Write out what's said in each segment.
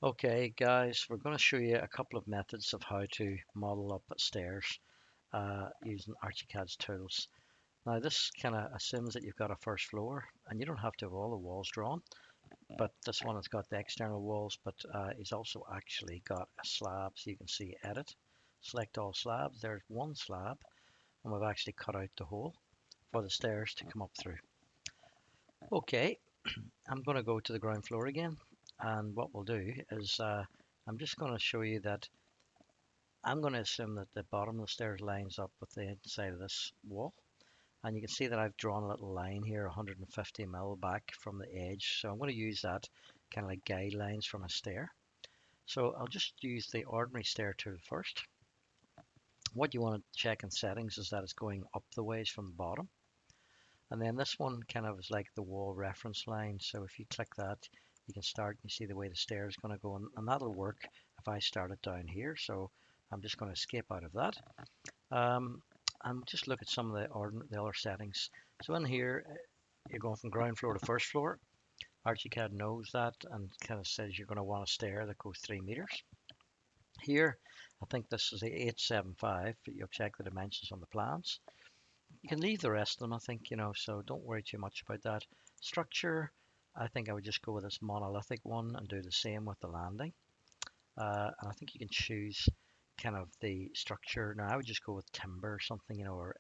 Okay, guys, we're going to show you a couple of methods of how to model up stairs using Archicad's tools. Now, this kind of assumes that you've got a first floor, and you don't have to have all the walls drawn, but this one has got the external walls, but it's also actually got a slab, so you can see Edit, select all slabs. There's one slab, and we've actually cut out the hole for the stairs to come up through. Okay, I'm going to go to the ground floor again, and what we'll do is I'm just going to show you that I'm going to assume that the bottom of the stairs lines up with the inside of this wall. And you can see that I've drawn a little line here, 150 mil back from the edge. So I'm going to use that kind of like guidelines from a stair. So I'll just use the ordinary stair tool first. What you want to check in settings is that it's going up the ways from the bottom. And then this one kind of is like the wall reference line. So if you click that, you can start, you see the way the stair is going to go, and that'll work if I start it down here. So I'm just going to escape out of that. And just look at some of the other settings. So in here, you're going from ground floor to first floor. Archicad knows that and kind of says you're going to want a stair that goes 3 meters. Here, I think this is the 875, but you'll check the dimensions on the plans. You can leave the rest of them, I think, so don't worry too much about that. Structure, I think I would just go with this monolithic one and do the same with the landing. And I think you can choose kind of the structure. Now I would just go with timber or something, or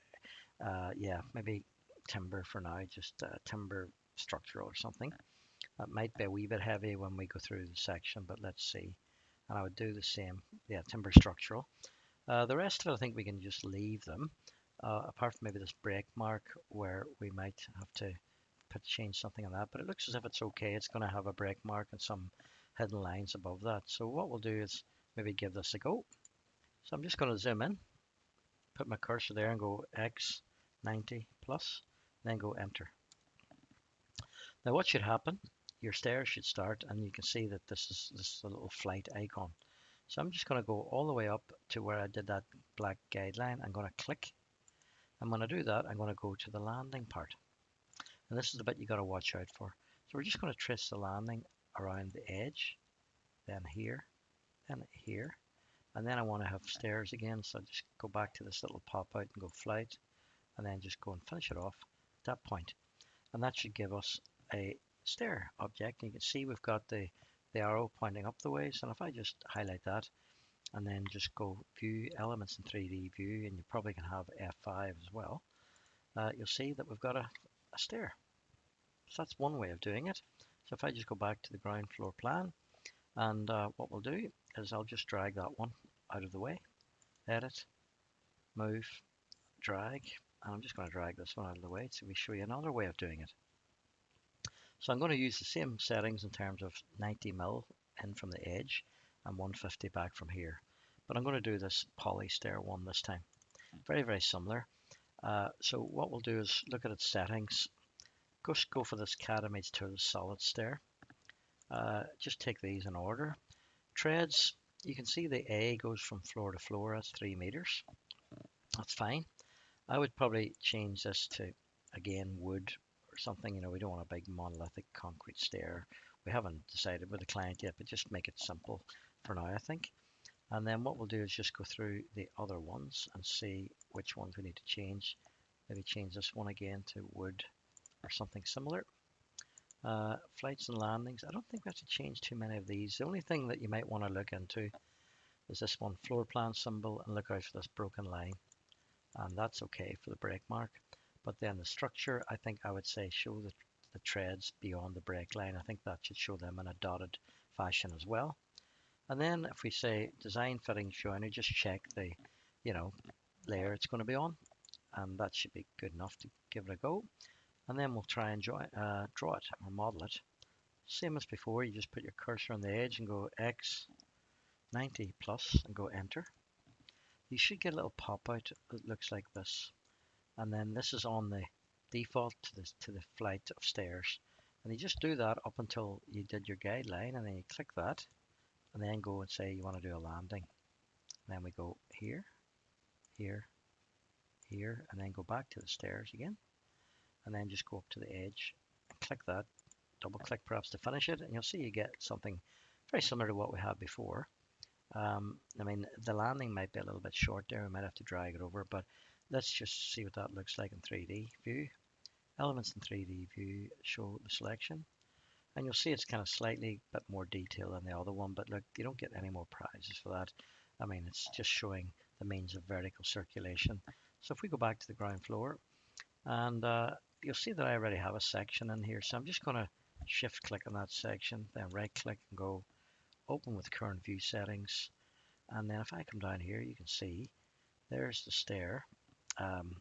yeah, maybe timber for now, just timber structural or something. That might be a wee bit heavy when we go through the section, but let's see. And I would do the same, yeah, timber structural. The rest of it, I think we can just leave them, apart from maybe this break mark where we might have to change something on that, but it looks as if it's okay. It's going to have a break mark and some hidden lines above that. So what we'll do is maybe give this a go. So I'm just going to zoom in, put my cursor there and go X 90 plus, then go enter. Now what should happen? Your stairs should start, and you can see that this is a little flight icon. So I'm just going to go all the way up to where I did that black guideline. I'm going to click. And when I do that, I'm going to go to the landing part. And this is the bit you got to watch out for. So we're just going to trace the landing around the edge, then here, and then I want to have stairs again. So I'll just go back to this little pop out and go flight, and then just go and finish it off at that point. And that should give us a stair object. And you can see we've got the arrow pointing up the ways. And if I just highlight that and then just go view elements in 3D view, and you probably can have F5 as well, you'll see that we've got a stair. So that's one way of doing it. So if I just go back to the ground floor plan, and what we'll do is I'll just drag that one out of the way, edit, move, drag, and I'm just going to drag this one out of the way so we show you another way of doing it. So I'm going to use the same settings in terms of 90 mil in from the edge and 150 back from here. But I'm going to do this poly stair one this time. Very, very similar. So what we'll do is look at its settings. Just go for this CAD image tool solid stair. Just take these in order. Treads, you can see the A goes from floor to floor. That's 3 meters. That's fine. I would probably change this to, again, wood or something. We don't want a big monolithic concrete stair. We haven't decided with the client yet, but just make it simple for now, I think. And then what we'll do is just go through the other ones and see which ones we need to change. Maybe change this one again to wood or something similar. Flights and landings. I don't think we have to change too many of these. The only thing that you might want to look into is this one, floor plan symbol, and look out for this broken line. And that's okay for the break mark. But then the structure, I think I would say show the treads beyond the break line. I think that should show them in a dotted fashion as well. And then if we say design fittings joiner, just check the, layer it's going to be on. And that should be good enough to give it a go. And then we'll try and draw it or model it. Same as before, you just put your cursor on the edge and go X 90 plus and go enter. You should get a little pop out that looks like this. And then this is on the default to the flight of stairs. And you just do that up until you did your guideline, and then you click that and then go and say you want to do a landing. And then we go here, here, here, and then go back to the stairs again. And then just go up to the edge and click that, double click perhaps to finish it, and you'll see you get something very similar to what we had before. I mean, the landing might be a little bit short there. We might have to drag it over, but let's just see what that looks like in 3D view. Elements in 3D view show the selection. And you'll see it's kind of slightly bit more detail than the other one, but look, you don't get any more prizes for that. I mean, it's just showing the means of vertical circulation. So if we go back to the ground floor, and you'll see that I already have a section in here. So I'm just going to shift click on that section, then right click and go open with current view settings. And then if I come down here, you can see there's the stair um,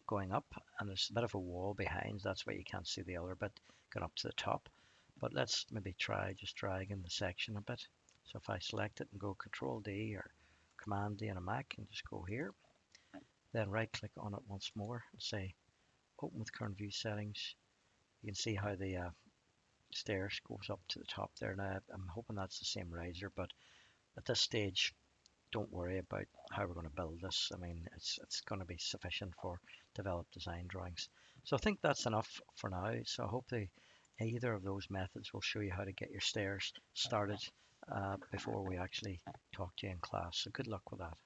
going up, and there's a bit of a wall behind. That's why you can't see the other bit going up to the top. But let's maybe try just dragging the section a bit. So if I select it and go Control D or Command D on a Mac and just go here, then right click on it once more and say open with current view settings. You can see how the stairs goes up to the top there. Now I'm hoping that's the same riser, but at this stage don't worry about how we're going to build this. I mean, it's going to be sufficient for developed design drawings. So I think that's enough for now. So I hope either of those methods will show you how to get your stairs started before we actually talk to you in class. So good luck with that.